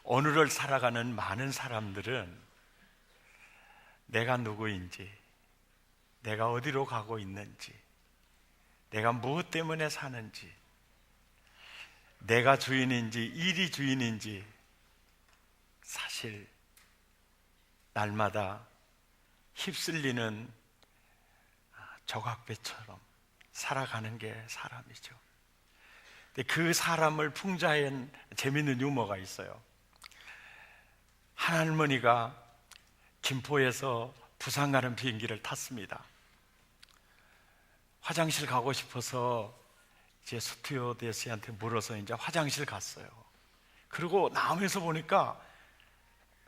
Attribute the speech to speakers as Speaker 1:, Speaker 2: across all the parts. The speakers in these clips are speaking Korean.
Speaker 1: 오늘을 살아가는 많은 사람들은 내가 누구인지, 내가 어디로 가고 있는지, 내가 무엇 때문에 사는지, 내가 주인인지 일이 주인인지 사실 날마다 휩쓸리는 조각배처럼 살아가는 게 사람이죠. 근데 그 사람을 풍자한 재밌는 유머가 있어요. 한 할머니가 김포에서 부산 가는 비행기를 탔습니다. 화장실 가고 싶어서 이제 스튜어디스한테 물어서 이제 화장실 갔어요. 그리고 나오면서 보니까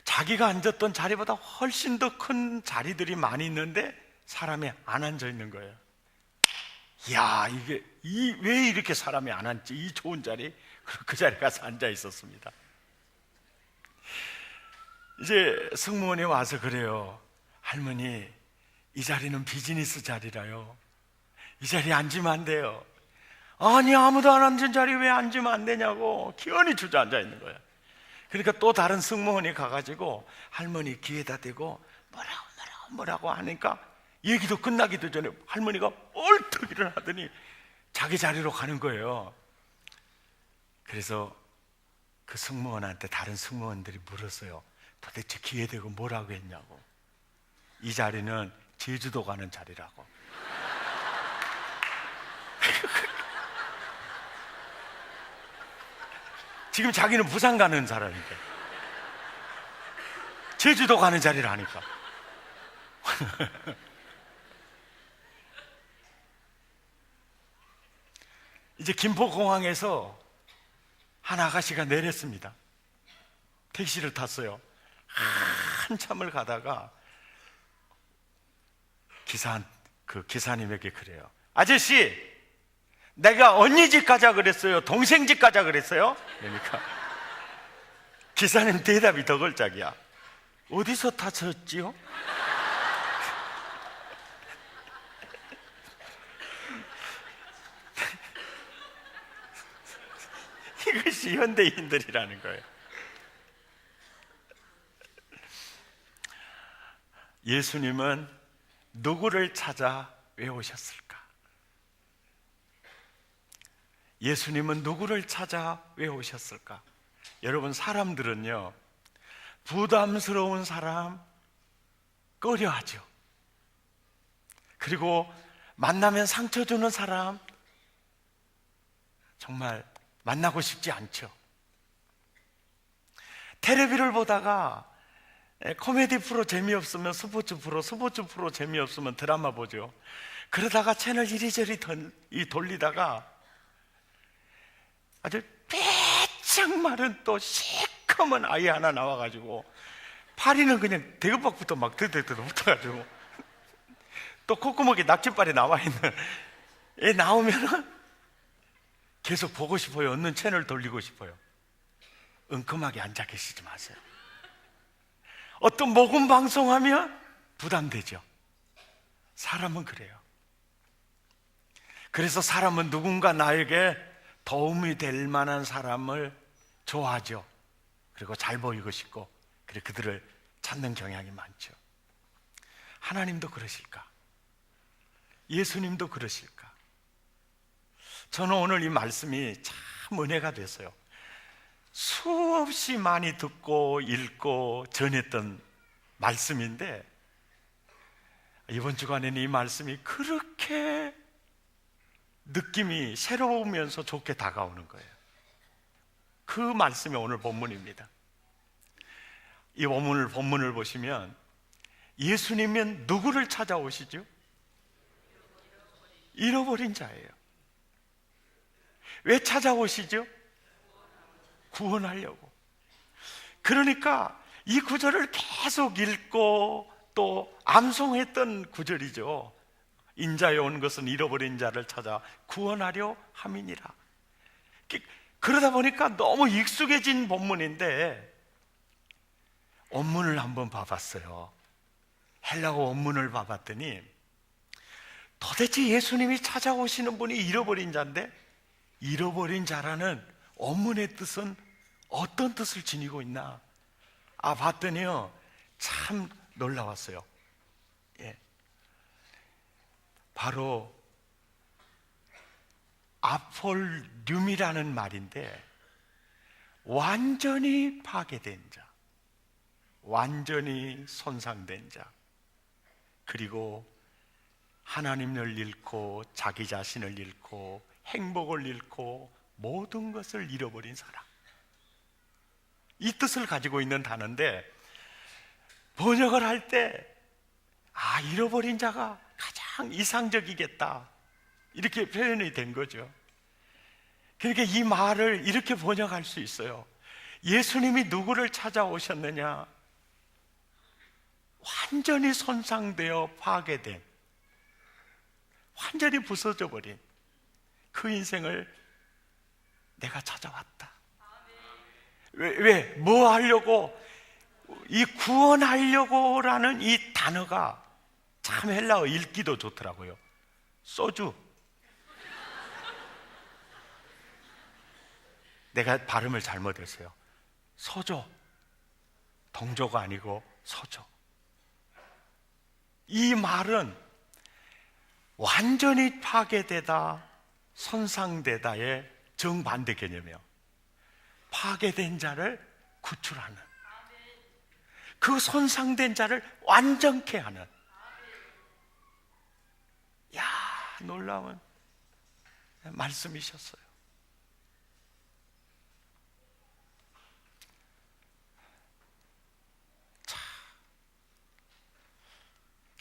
Speaker 1: 자기가 앉았던 자리보다 훨씬 더 큰 자리들이 많이 있는데 사람이 안 앉아 있는 거예요. 이야, 왜 이렇게 사람이 안 앉지? 이 좋은 자리? 그 자리에 가서 앉아 있었습니다. 이제 승무원이 와서 그래요. 할머니, 이 자리는 비즈니스 자리라요. 이 자리에 앉으면 안 돼요. 아니, 아무도 안 앉은 자리에 왜 앉으면 안 되냐고 기어이 주저앉아 있는 거예요. 그러니까 또 다른 승무원이 가가지고 할머니 귀에다 대고 뭐라고 하니까 얘기도 끝나기도 전에 할머니가 얼떡 일어나더니 자기 자리로 가는 거예요. 그래서 그 승무원한테 다른 승무원들이 물었어요. 도대체 귀에 대고 뭐라고 했냐고. 이 자리는 제주도 가는 자리라고. 지금 자기는 부산 가는 사람이니까 제주도 가는 자리를 하니까. 이제 김포공항에서 한 아가씨가 내렸습니다. 택시를 탔어요. 한참을 가다가 기사님에게 그래요. 아저씨, 내가 언니 집 가자 그랬어요? 동생 집 가자 그랬어요? 그러니까 기사님 대답이 더 걸작이야. 어디서 타셨지요? 이것이 현대인들이라는 거예요. 예수님은 누구를 찾아 왜 오셨을까? 예수님은 누구를 찾아 왜 오셨을까? 여러분, 사람들은요, 부담스러운 사람 꺼려하죠. 그리고 만나면 상처 주는 사람 정말 만나고 싶지 않죠. 텔레비를 보다가 코미디 프로 재미없으면 스포츠 프로 재미없으면 드라마 보죠. 그러다가 채널 이리저리 돌리다가 아주 빼짝 마른 또 시커먼 아이 하나 나와가지고 파리는 그냥 대급박부터 막 붙어가지고 또 콧구멍에 낙지발이 나와있는 애 나오면은 계속 보고 싶어요. 어느 채널 돌리고 싶어요. 은큼하게 앉아 계시지 마세요. 어떤 모금 방송하면 부담되죠. 사람은 그래요. 그래서 사람은 누군가 나에게 도움이 될 만한 사람을 좋아하죠. 그리고 잘 보이고 싶고, 그리고 그들을 찾는 경향이 많죠. 하나님도 그러실까? 예수님도 그러실까? 저는 오늘 이 말씀이 참 은혜가 됐어요. 수없이 많이 듣고 읽고 전했던 말씀인데 이번 주간에는 이 말씀이 그렇게 느낌이 새로우면서 좋게 다가오는 거예요. 그 말씀이 오늘 본문입니다. 이 본문을 보시면 예수님은 누구를 찾아오시죠? 잃어버린 자예요. 왜 찾아오시죠? 구원하려고. 그러니까 이 구절을 계속 읽고 또 암송했던 구절이죠. 인자에 온 것은 잃어버린 자를 찾아 구원하려 함이니라. 그러다 보니까 너무 익숙해진 본문인데 원문을 한번 봐봤어요. 헬라어 원문을 봐봤더니 도대체 예수님이 찾아오시는 분이 잃어버린 자인데 잃어버린 자라는 원문의 뜻은 어떤 뜻을 지니고 있나? 봤더니요, 참 놀라웠어요. 예. 바로 아폴륨이라는 말인데, 완전히 파괴된 자, 완전히 손상된 자, 그리고 하나님을 잃고 자기 자신을 잃고 행복을 잃고 모든 것을 잃어버린 사람, 이 뜻을 가지고 있는 단어인데, 번역을 할 때 잃어버린 자가 가장 이상적이겠다, 이렇게 표현이 된 거죠. 그러니까 이 말을 이렇게 번역할 수 있어요. 예수님이 누구를 찾아오셨느냐? 완전히 손상되어 파괴된, 완전히 부서져 버린 그 인생을 내가 찾아왔다. 왜? 뭐 하려고? 이 구원하려고라는 이 단어가 참 헬라어 읽기도 좋더라고요. 소주. 내가 발음을 잘못했어요. 소조. 동조가 아니고 소조. 이 말은 완전히 파괴되다, 손상되다의 정반대 개념이에요. 파괴된 자를 구출하는, 그 손상된 자를 완전케 하는. 야, 놀라운 말씀이셨어요.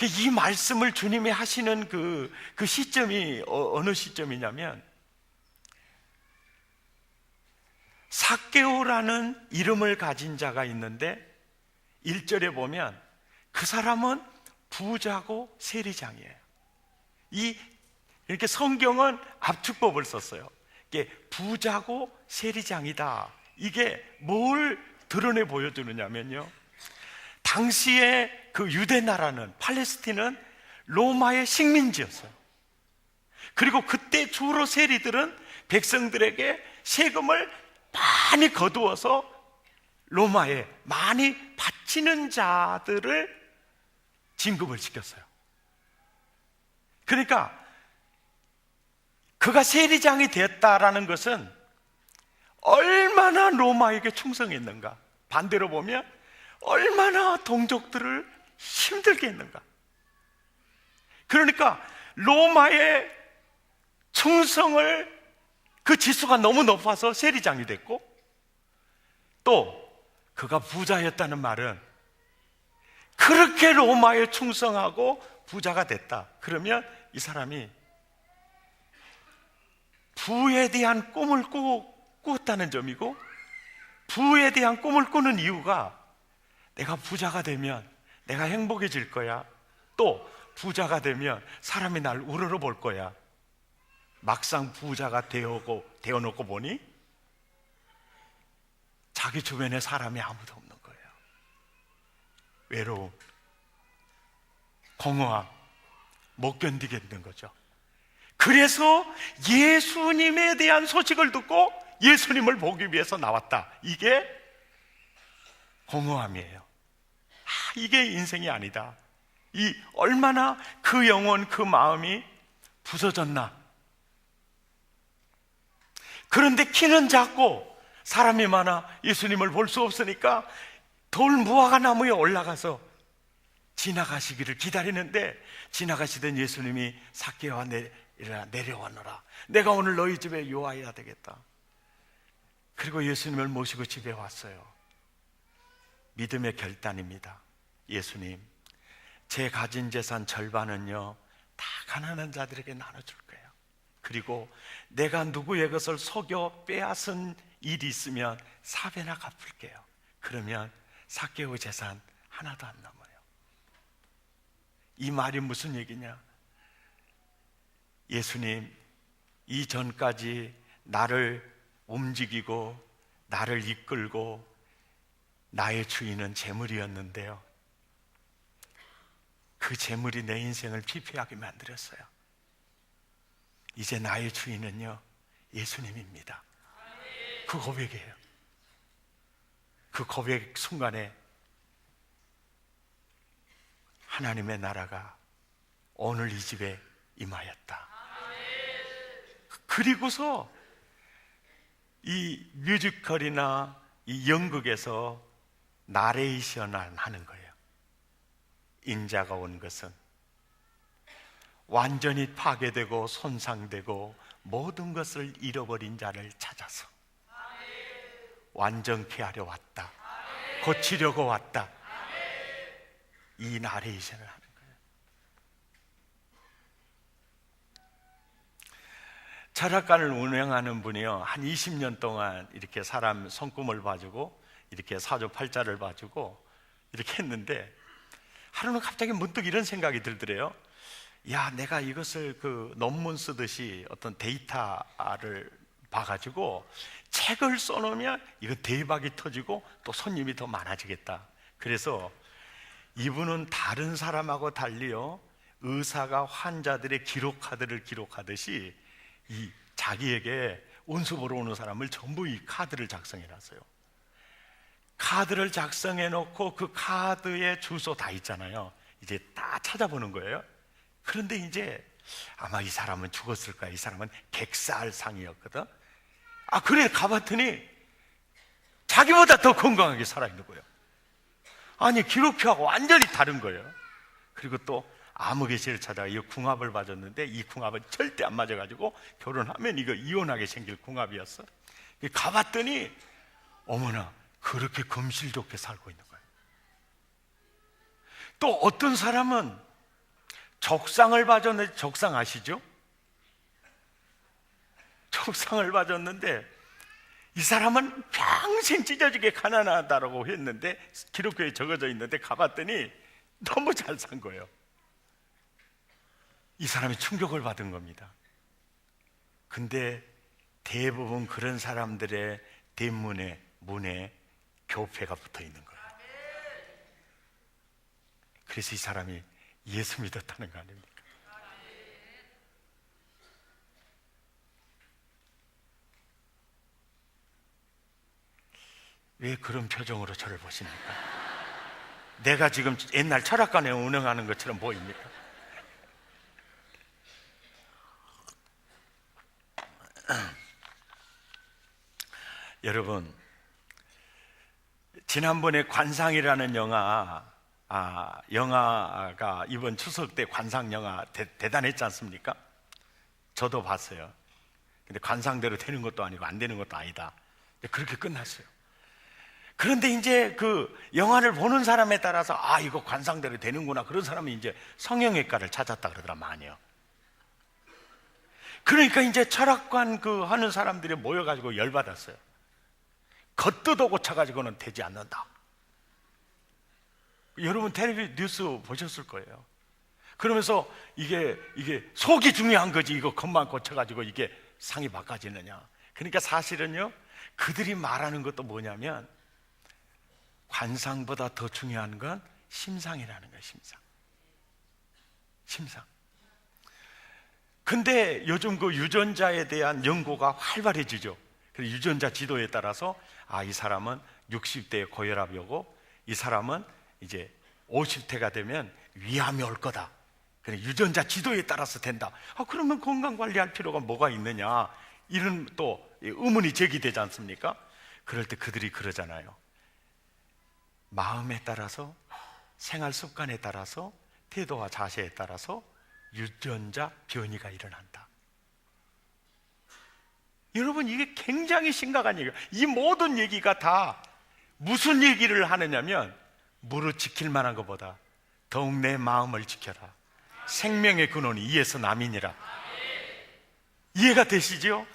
Speaker 1: 이 말씀을 주님이 하시는 그 시점이 어느 시점이냐면, 삭개오라는 이름을 가진 자가 있는데 1절에 보면 그 사람은 부자고 세리장이에요. 이렇게 성경은 압축법을 썼어요. 이게 부자고 세리장이다. 이게 뭘 드러내 보여주느냐면요, 당시에 그 유대 나라는, 팔레스틴은 로마의 식민지였어요. 그리고 그때 주로 세리들은 백성들에게 세금을 많이 거두어서 로마에 많이 바치는 자들을 진급을 시켰어요. 그러니까 그가 세리장이 되었다라는 것은 얼마나 로마에게 충성했는가, 반대로 보면 얼마나 동족들을 힘들게 했는가. 그러니까 로마의 충성을, 그 지수가 너무 높아서 세리장이 됐고, 또 그가 부자였다는 말은 그렇게 로마에 충성하고 부자가 됐다. 그러면 이 사람이 부에 대한 꿈을 꾸었다는 점이고, 부에 대한 꿈을 꾸는 이유가 내가 부자가 되면 내가 행복해질 거야, 또 부자가 되면 사람이 날 우러러 볼 거야. 막상 부자가 되어놓고 보니 자기 주변에 사람이 아무도 없는 거예요. 외로움, 공허함, 못 견디겠는 거죠. 그래서 예수님에 대한 소식을 듣고 예수님을 보기 위해서 나왔다. 이게 공허함이에요. 이게 인생이 아니다. 얼마나 그 영혼, 그 마음이 부서졌나. 그런데 키는 작고 사람이 많아 예수님을 볼 수 없으니까 돌 무화과 나무에 올라가서 지나가시기를 기다리는데, 지나가시던 예수님이 삭개오야 내려와너라, 내가 오늘 너희 집에 요하여야 되겠다. 그리고 예수님을 모시고 집에 왔어요. 믿음의 결단입니다. 예수님, 제 가진 재산 절반은요 다 가난한 자들에게 나눠줄 거예요. 그리고 내가 누구의 것을 속여 빼앗은 일이 있으면 4배나 갚을게요. 그러면 삭개오 재산 하나도 안 남아요. 이 말이 무슨 얘기냐? 예수님, 이전까지 나를 움직이고 나를 이끌고 나의 주인은 재물이었는데요, 그 재물이 내 인생을 피폐하게 만들었어요. 이제 나의 주인은요 예수님입니다. 그 고백이에요. 그 고백 순간에 하나님의 나라가 오늘 이 집에 임하였다. 그리고서 이 뮤지컬이나 이 연극에서 나레이션을 하는 거예요. 인자가 온 것은 완전히 파괴되고 손상되고 모든 것을 잃어버린 자를 찾아서 완전케 하려 왔다, 고치려고 왔다, 이 나레이션을 하는 거예요. 철학관을 운영하는 분이요, 한 20년 동안 이렇게 사람 손금을 봐주고 이렇게 사주팔자를 봐주고 이렇게 했는데, 하루는 갑자기 문득 이런 생각이 들더래요. 야, 내가 이것을 그 논문 쓰듯이 어떤 데이터를 봐가지고 책을 써놓으면 이거 대박이 터지고 또 손님이 더 많아지겠다. 그래서 이분은 다른 사람하고 달리요, 의사가 환자들의 기록 카드를 기록하듯이 이 자기에게 운수 보러 오는 사람을 전부 이 카드를 작성해 놨어요. 카드를 작성해 놓고 그 카드에 주소 다 있잖아요. 이제 다 찾아보는 거예요. 그런데 이제 아마 이 사람은 죽었을 거야. 이 사람은 객살상이었거든. 그래 가봤더니 자기보다 더 건강하게 살아있는 거예요. 아니, 기록표하고 완전히 다른 거예요. 그리고 또 암흑의실을 찾아가 이 궁합을 봐줬는데 이 궁합은 절대 안 맞아가지고 결혼하면 이거 이혼하게 생길 궁합이었어. 가봤더니 어머나, 그렇게 금실 좋게 살고 있는 거예요. 또 어떤 사람은 적상을 봐줬는데, 적상 아시죠? 적상을 봐줬는데 이 사람은 평생 찢어지게 가난하다라고 했는데, 기록표에 적어져 있는데 가봤더니 너무 잘 산 거예요. 이 사람이 충격을 받은 겁니다. 근데 대부분 그런 사람들의 대문에, 문에 교패가 붙어 있는 거예요. 그래서 이 사람이 예수 믿었다는 거 아닙니까? 왜 그런 표정으로 저를 보십니까? 내가 지금 옛날 철학관에 운영하는 것처럼 보입니까? 여러분, 지난번에 관상이라는 영화가 이번 추석 때 관상 영화 대단했지 않습니까? 저도 봤어요. 근데 관상대로 되는 것도 아니고 안 되는 것도 아니다. 그렇게 끝났어요. 그런데 이제 그 영화를 보는 사람에 따라서 이거 관상대로 되는구나, 그런 사람이 이제 성형외과를 찾았다 그러더라, 많이요. 그러니까 이제 철학관 하는 사람들이 모여가지고 열받았어요. 겉뜯어 고쳐가지고는 되지 않는다. 여러분 텔레비 뉴스 보셨을 거예요. 그러면서 이게 속이 중요한 거지, 이거 겉만 고쳐가지고 이게 상이 바꿔지느냐. 그러니까 사실은요, 그들이 말하는 것도 뭐냐면 관상보다 더 중요한 건 심상이라는 거예요. 심상. 근데 요즘 그 유전자에 대한 연구가 활발해지죠. 그래서 유전자 지도에 따라서 이 사람은 60대에 고혈압이 오고 이 사람은 이제 50대가 되면 위암이 올 거다. 그래, 유전자 지도에 따라서 된다. 그러면 건강관리할 필요가 뭐가 있느냐, 이런 또 의문이 제기되지 않습니까? 그럴 때 그들이 그러잖아요. 마음에 따라서, 생활 습관에 따라서, 태도와 자세에 따라서 유전자 변이가 일어난다. 여러분, 이게 굉장히 심각한 얘기예요. 이 모든 얘기가 다 무슨 얘기를 하느냐면, 무릇 지킬 만한 것보다 더욱 내 마음을 지켜라. 생명의 근원이 이에서 남이니라. 이해가 되시죠?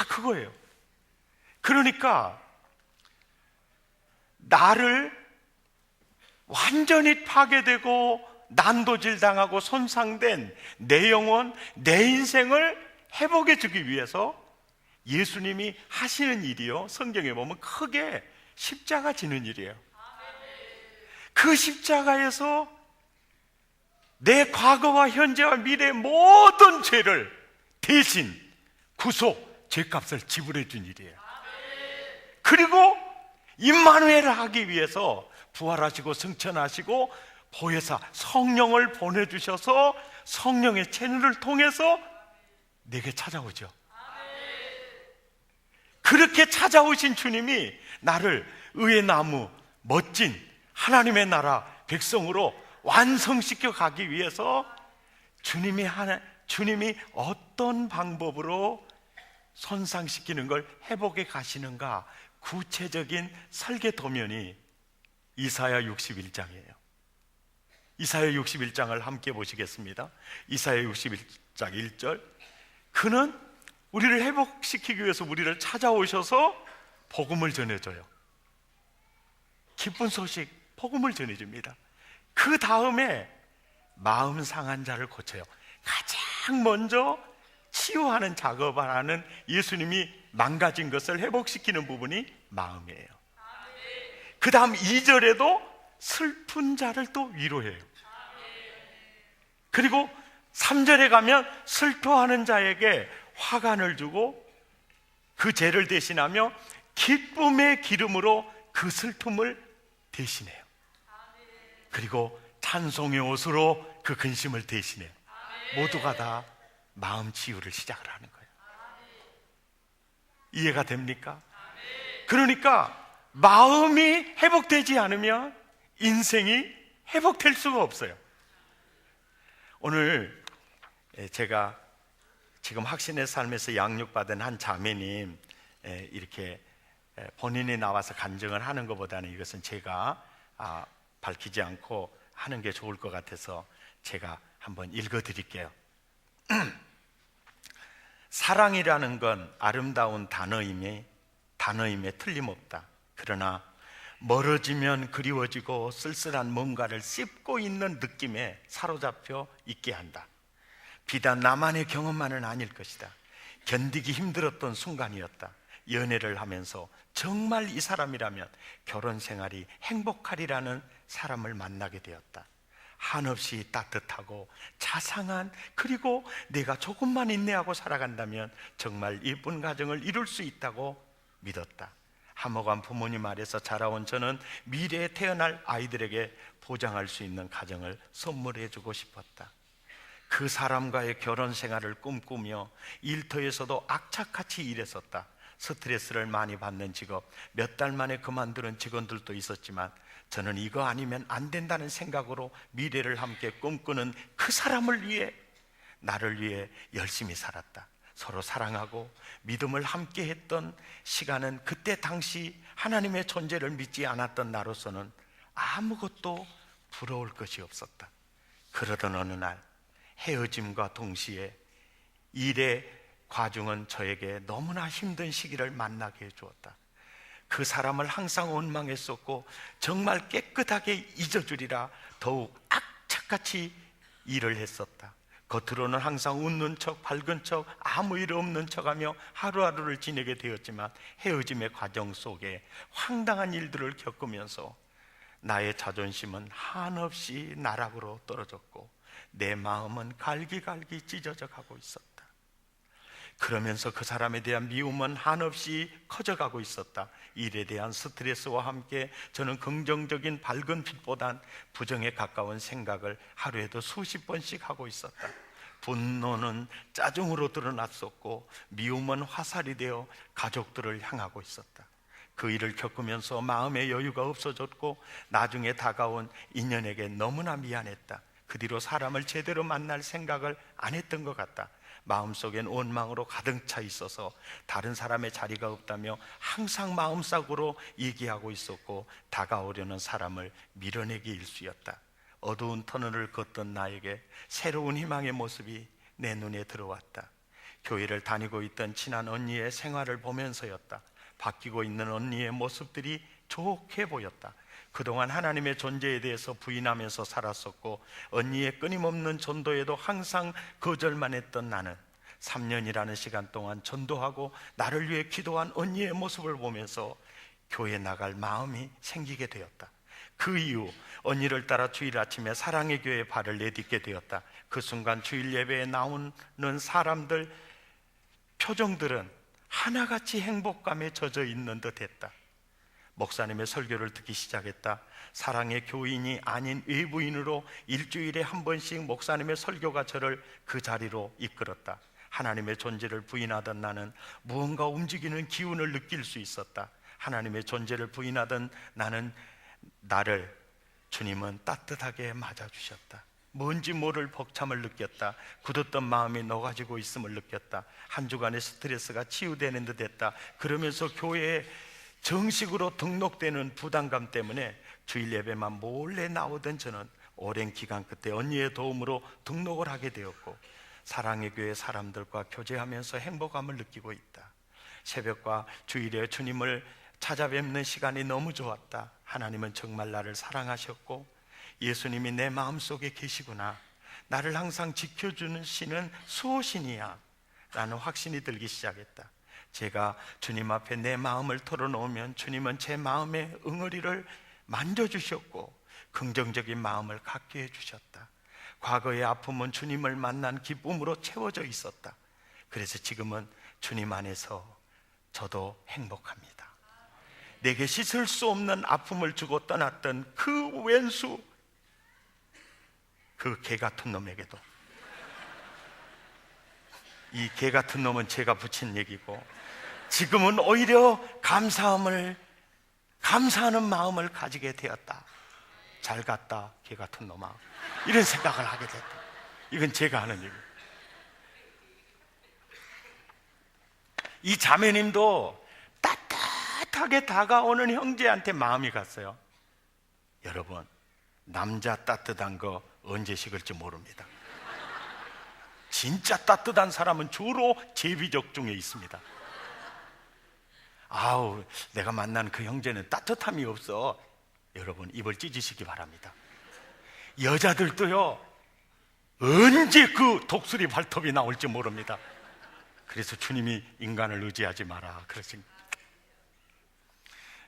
Speaker 1: 그거예요. 그러니까 나를 완전히 파괴되고 난도질 당하고 손상된 내 영혼, 내 인생을 회복해 주기 위해서 예수님이 하시는 일이요, 성경에 보면 크게 십자가 지는 일이에요. 그 십자가에서 내 과거와 현재와 미래의 모든 죄를 대신 구속, 죄값을 지불해 준 일이에요. 그리고 임마누엘을 하기 위해서 부활하시고 승천하시고 보혜사 성령을 보내주셔서 성령의 채널을 통해서 내게 찾아오죠. 그렇게 찾아오신 주님이 나를 의의 나무, 멋진 하나님의 나라 백성으로 완성시켜 가기 위해서 주님이 어떤 방법으로 손상시키는 걸 회복해 가시는가, 구체적인 설계 도면이 이사야 61장이에요. 이사야 61장을 함께 보시겠습니다. 이사야 61장 1절. 그는 우리를 회복시키기 위해서 우리를 찾아오셔서 복음을 전해줘요. 기쁜 소식, 복음을 전해줍니다. 그 다음에 마음 상한 자를 고쳐요. 가장 먼저 치유하는 작업을 하는 예수님이 망가진 것을 회복시키는 부분이 마음이에요. 그 다음 2절에도 슬픈 자를 또 위로해요. 그리고 3절에 가면 슬퍼하는 자에게 화관을 주고 그 죄를 대신하며 기쁨의 기름으로 그 슬픔을 대신해요. 그리고 찬송의 옷으로 그 근심을 대신해요. 모두가 다 마음 치유를 시작을 하는 거예요. 이해가 됩니까? 그러니까 마음이 회복되지 않으면 인생이 회복될 수가 없어요. 오늘 제가 지금 확신의 삶에서 양육받은 한 자매님 이렇게 본인이 나와서 간증을 하는 것보다는 이것은 제가 밝히지 않고 하는 게 좋을 것 같아서 제가 한번 읽어드릴게요. 사랑이라는 건 아름다운 단어임에 틀림없다. 그러나 멀어지면 그리워지고 쓸쓸한 뭔가를 씹고 있는 느낌에 사로잡혀 있게 한다. 비단 나만의 경험만은 아닐 것이다. 견디기 힘들었던 순간이었다. 연애를 하면서 정말 이 사람이라면 결혼 생활이 행복하리라는 사람을 만나게 되었다. 한없이 따뜻하고 자상한, 그리고 내가 조금만 인내하고 살아간다면 정말 예쁜 가정을 이룰 수 있다고 믿었다. 화목한 부모님 아래서 자라온 저는 미래에 태어날 아이들에게 보장할 수 있는 가정을 선물해주고 싶었다. 그 사람과의 결혼 생활을 꿈꾸며 일터에서도 악착같이 일했었다. 스트레스를 많이 받는 직업, 몇 달 만에 그만두는 직원들도 있었지만 저는 이거 아니면 안 된다는 생각으로 미래를 함께 꿈꾸는 그 사람을 위해, 나를 위해 열심히 살았다. 서로 사랑하고 믿음을 함께 했던 시간은 그때 당시 하나님의 존재를 믿지 않았던 나로서는 아무것도 부러울 것이 없었다. 그러던 어느 날 헤어짐과 동시에 일의 과중은 저에게 너무나 힘든 시기를 만나게 해주었다. 그 사람을 항상 원망했었고 정말 깨끗하게 잊어주리라 더욱 악착같이 일을 했었다. 겉으로는 항상 웃는 척, 밝은 척, 아무 일 없는 척하며 하루하루를 지내게 되었지만 헤어짐의 과정 속에 황당한 일들을 겪으면서 나의 자존심은 한없이 나락으로 떨어졌고 내 마음은 갈기갈기 찢어져 가고 있었다. 그러면서 그 사람에 대한 미움은 한없이 커져가고 있었다. 일에 대한 스트레스와 함께 저는 긍정적인 밝은 빛보단 부정에 가까운 생각을 하루에도 수십 번씩 하고 있었다. 분노는 짜증으로 드러났었고 미움은 화살이 되어 가족들을 향하고 있었다. 그 일을 겪으면서 마음의 여유가 없어졌고 나중에 다가온 인연에게 너무나 미안했다. 그 뒤로 사람을 제대로 만날 생각을 안 했던 것 같다. 마음속엔 원망으로 가득 차 있어서 다른 사람의 자리가 없다며 항상 마음속으로 얘기하고 있었고 다가오려는 사람을 밀어내기 일쑤였다. 어두운 터널을 걷던 나에게 새로운 희망의 모습이 내 눈에 들어왔다. 교회를 다니고 있던 친한 언니의 생활을 보면서였다. 바뀌고 있는 언니의 모습들이 좋게 보였다. 그동안 하나님의 존재에 대해서 부인하면서 살았었고 언니의 끊임없는 전도에도 항상 거절만 했던 나는 3년이라는 시간 동안 전도하고 나를 위해 기도한 언니의 모습을 보면서 교회 나갈 마음이 생기게 되었다. 그 이후 언니를 따라 주일 아침에 사랑의 교회에 발을 내딛게 되었다. 그 순간 주일 예배에 나오는 사람들 표정들은 하나같이 행복감에 젖어 있는 듯 했다. 목사님의 설교를 듣기 시작했다. 사랑의 교인이 아닌 외부인으로 일주일에 한 번씩 목사님의 설교가 저를 그 자리로 이끌었다. 하나님의 존재를 부인하던 나는 무언가 움직이는 기운을 느낄 수 있었다. 하나님의 존재를 부인하던 나를 주님은 따뜻하게 맞아주셨다. 뭔지 모를 벅참을 느꼈다. 굳었던 마음이 녹아지고 있음을 느꼈다. 한 주간의 스트레스가 치유되는 듯 했다. 그러면서 교회에 정식으로 등록되는 부담감 때문에 주일 예배만 몰래 나오던 저는 오랜 기간 끝에 언니의 도움으로 등록을 하게 되었고, 사랑의 교회 사람들과 교제하면서 행복감을 느끼고 있다. 새벽과 주일에 주님을 찾아뵙는 시간이 너무 좋았다. 하나님은 정말 나를 사랑하셨고 예수님이 내 마음속에 계시구나, 나를 항상 지켜주는 신은 수호신이야 라는 확신이 들기 시작했다. 제가 주님 앞에 내 마음을 털어놓으면 주님은 제 마음의 응어리를 만져주셨고 긍정적인 마음을 갖게 해주셨다. 과거의 아픔은 주님을 만난 기쁨으로 채워져 있었다. 그래서 지금은 주님 안에서 저도 행복합니다. 내게 씻을 수 없는 아픔을 주고 떠났던 그 왼수, 그 개 같은 놈에게도, 이 개 같은 놈은 제가 붙인 얘기고, 지금은 오히려 감사하는 마음을 가지게 되었다. 잘 갔다 개 같은 놈아, 이런 생각을 하게 됐다. 이건 제가 하는 얘기예요. 이 자매님도 따뜻하게 다가오는 형제한테 마음이 갔어요. 여러분, 남자 따뜻한 거 언제 식을지 모릅니다. 진짜 따뜻한 사람은 주로 제비족 중에 있습니다. 아우, 내가 만난 그 형제는 따뜻함이 없어. 여러분, 입을 찢으시기 바랍니다. 여자들도요, 언제 그 독수리 발톱이 나올지 모릅니다. 그래서 주님이 인간을 의지하지 마라 그러신.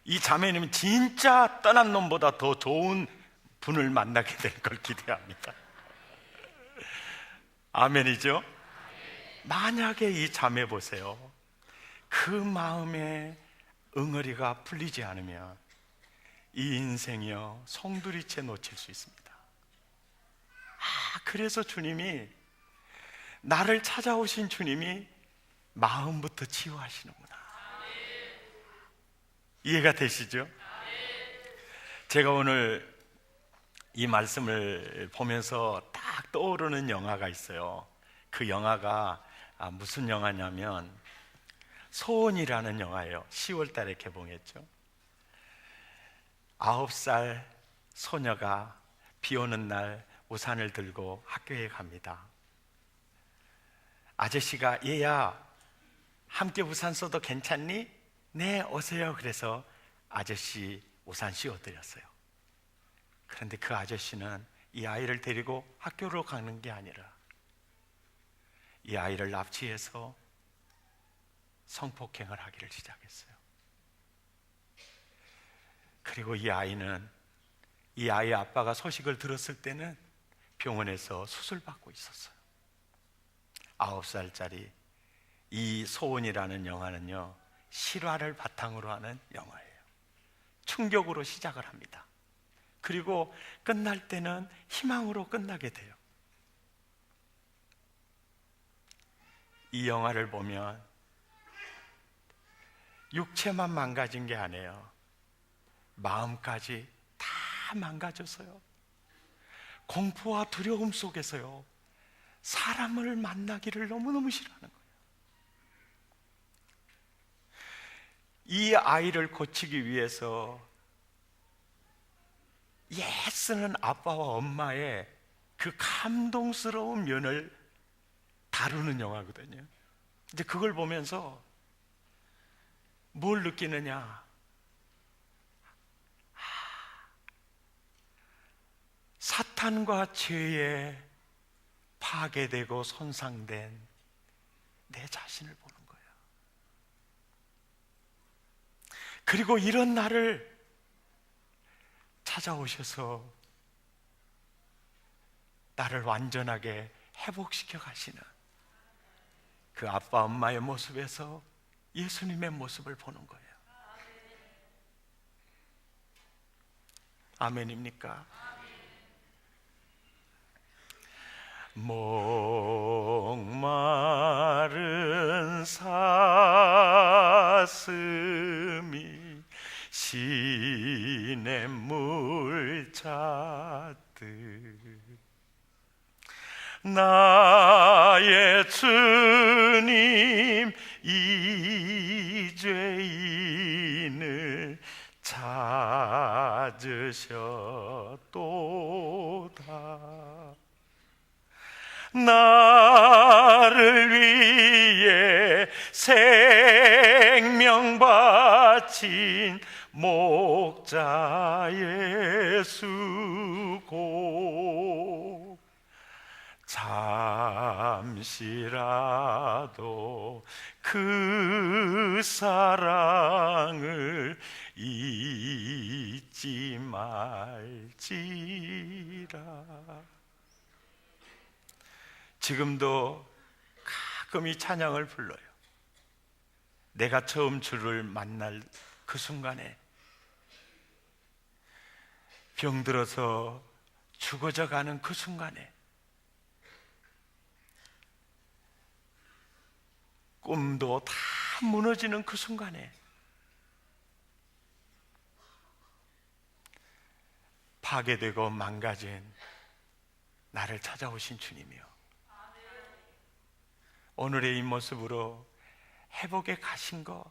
Speaker 1: 이 자매님은 진짜 떠난 놈보다 더 좋은 분을 만나게 될 걸 기대합니다. 아멘이죠? 만약에 이 자매 보세요, 그 마음의 응어리가 풀리지 않으면 이 인생이요 송두리째 놓칠 수 있습니다. 그래서 주님이, 나를 찾아오신 주님이 마음부터 치유하시는구나. 이해가 되시죠? 제가 오늘 이 말씀을 보면서 딱 떠오르는 영화가 있어요. 그 영화가 무슨 영화냐면 소원이라는 영화예요. 10월 달에 개봉했죠. 9살 소녀가 비 오는 날 우산을 들고 학교에 갑니다. 아저씨가, 얘야 함께 우산 써도 괜찮니? 네, 오세요. 그래서 아저씨 우산 씌워드렸어요. 그런데 그 아저씨는 이 아이를 데리고 학교로 가는 게 아니라 이 아이를 납치해서 성폭행을 하기를 시작했어요. 그리고 이 아이의 아빠가 소식을 들었을 때는 병원에서 수술받고 있었어요. 9살짜리 이 소원이라는 영화는요, 실화를 바탕으로 하는 영화예요. 충격으로 시작을 합니다. 그리고 끝날 때는 희망으로 끝나게 돼요. 이 영화를 보면 육체만 망가진 게 아니에요. 마음까지 다 망가져서요, 공포와 두려움 속에서요 사람을 만나기를 너무너무 싫어하는 거예요. 이 아이를 고치기 위해서 애쓰는 아빠와 엄마의 그 감동스러운 면을 다루는 영화거든요. 이제 그걸 보면서 뭘 느끼느냐? 사탄과 죄에 파괴되고 손상된 내 자신을 보는 거예요. 그리고 이런 나를 찾아오셔서 나를 완전하게 회복시켜 가시는 그 아빠 엄마의 모습에서 예수님의 모습을 보는 거예요. 아멘입니까? 목마른 사슴이 시냇물 찾듯 나의 주님 이 죄인을 찾으셨도다. 나를 위해 생명 바친 목자 예수 고 잠시라도 그 사랑을 잊지 말지라. 지금도 가끔 이 찬양을 불러요. 내가 처음 주를 만날 그 순간에, 병들어서 죽어져 가는 그 순간에, 꿈도 다 무너지는 그 순간에, 파괴되고 망가진 나를 찾아오신 주님이요, 오늘의 이 모습으로 회복에 가신 거,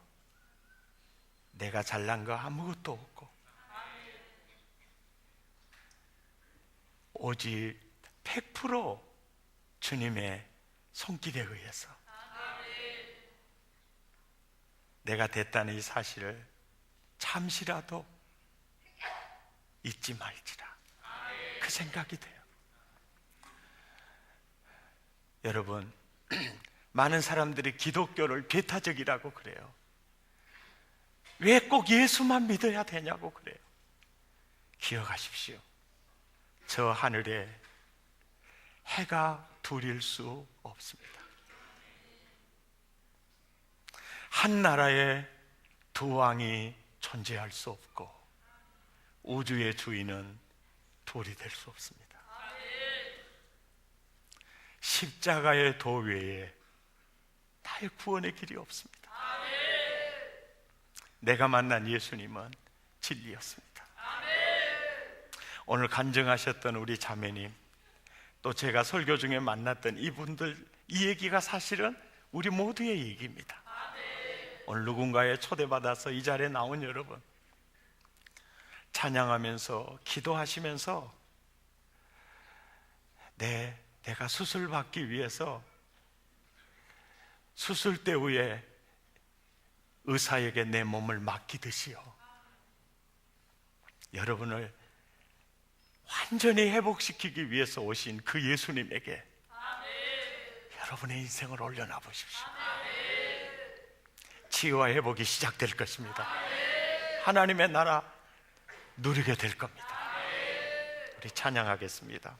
Speaker 1: 내가 잘난 거 아무것도 없고 오직 100% 주님의 손길에 의해서 내가 됐다는 이 사실을 잠시라도 잊지 말지라, 그 생각이 돼요. 여러분, 많은 사람들이 기독교를 배타적이라고 그래요. 왜 꼭 예수만 믿어야 되냐고 그래요. 기억하십시오. 저 하늘에 해가 둘일 수 없습니다. 한 나라에 두 왕이 존재할 수 없고 우주의 주인은 둘이 될 수 없습니다. 십자가의 도 외에 나의 구원의 길이 없습니다. 내가 만난 예수님은 진리였습니다. 오늘 간증하셨던 우리 자매님, 또 제가 설교 중에 만났던 이분들, 이 얘기가 사실은 우리 모두의 얘기입니다. 오늘 누군가에 초대받아서 이 자리에 나온 여러분, 찬양하면서 기도하시면서 내가 수술받기 위해서 수술대 위에 의사에게 내 몸을 맡기듯이요, 여러분을 완전히 회복시키기 위해서 오신 그 예수님에게 여러분의 인생을 올려놔 보십시오. 치유와 회복이 시작될 것입니다. 하나님의 나라 누리게 될 겁니다. 우리 찬양하겠습니다.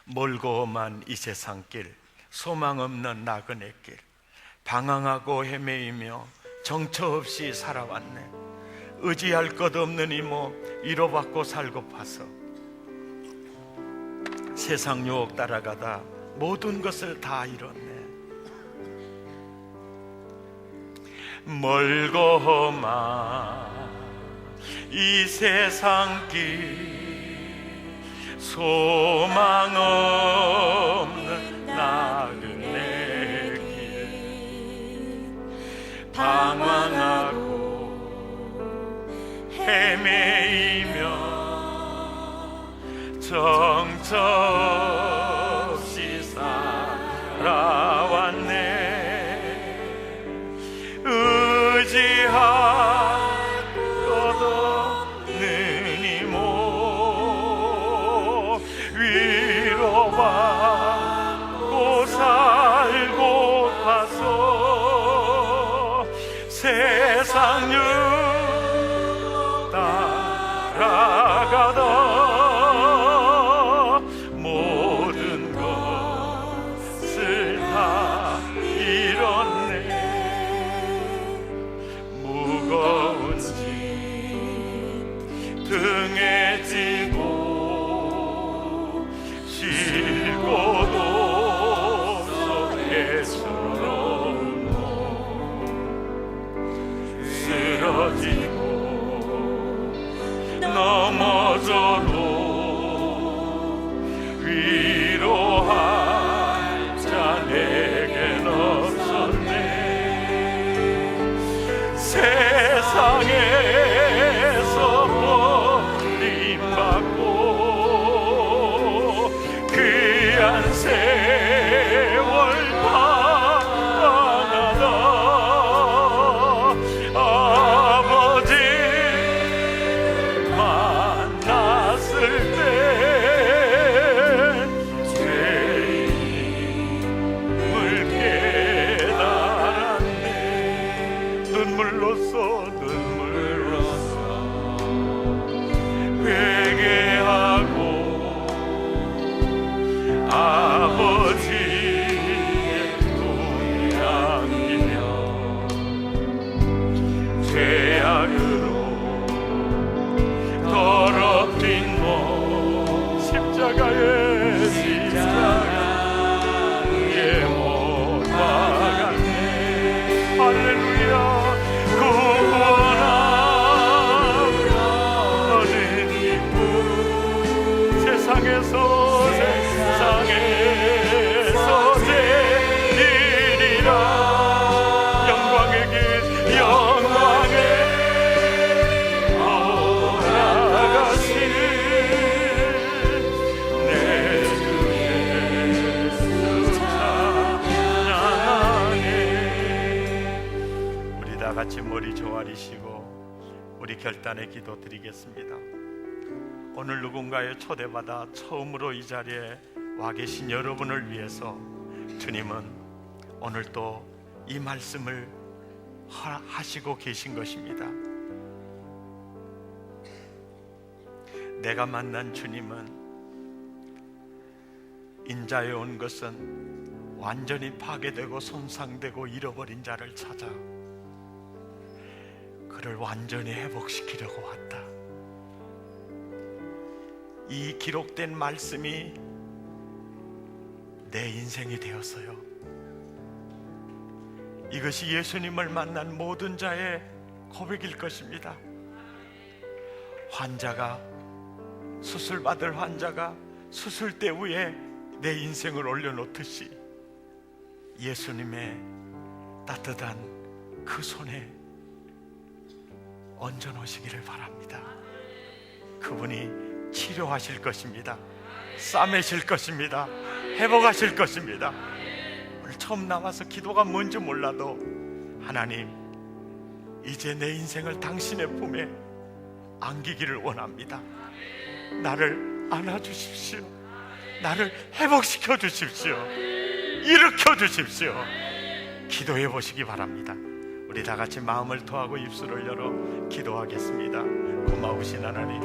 Speaker 1: 멀고 험한 이 세상 길, 소망 없는 나그네 길, 방황하고 헤매이며 정처 없이 살아왔네. 의지할 것 없는 이 몸 위로받고 살고파서 세상 유혹 따라가다 모든 것을 다 잃었네. 멀고 험한 이 세상 길, 소망 없는 나그네 길, 방황하고 헤매이며 정처 없이 살아왔네. 의지할 것 없는 이 몸 위로받고 살고 가서 세상 따라가다 모든 것을 다 잃었네. 무거운 짐 등에 지고 쉴고도 속에서는 쓰러지고 넘어져도 위로할 자 내겐 없었네. 세상에서 버림받고 귀한 세월 방황하다 아버지 만났을 때 죄인임을 깨달았네. 눈물로써 회개하고 아버지의 품에 안기며 죄악으로 더럽힌 몸 십자가에 못 박았네. 할렐루야. 세상에서 제일이라 영광의 길 영광에 돌아가신 내 주 예수 찬양하네. 우리 다 같이 머리 조아리시고 우리 결단의 기도 드리겠습니다. 오늘 누군가의 초대받아 처음으로 이 자리에 와 계신 여러분을 위해서 주님은 오늘 또 이 말씀을 하시고 계신 것입니다. 내가 만난 주님은 인자에 온 것은 완전히 파괴되고 손상되고 잃어버린 자를 찾아 그를 완전히 회복시키려고 왔다. 이 기록된 말씀이 내 인생이 되었어요. 이것이 예수님을 만난 모든 자의 고백일 것입니다. 환자가 수술받을 환자가 수술대 위에 내 인생을 올려놓듯이 예수님의 따뜻한 그 손에 얹어놓으시기를 바랍니다. 그분이 치료하실 것입니다. 싸매실 것입니다. 회복하실 것입니다. 오늘 처음 나와서 기도가 뭔지 몰라도 하나님, 이제 내 인생을 당신의 품에 안기기를 원합니다. 나를 안아주십시오. 나를 회복시켜 주십시오. 일으켜 주십시오. 기도해 보시기 바랍니다. 우리 다 같이 마음을 토하고 입술을 열어 기도하겠습니다. 고마우신 하나님,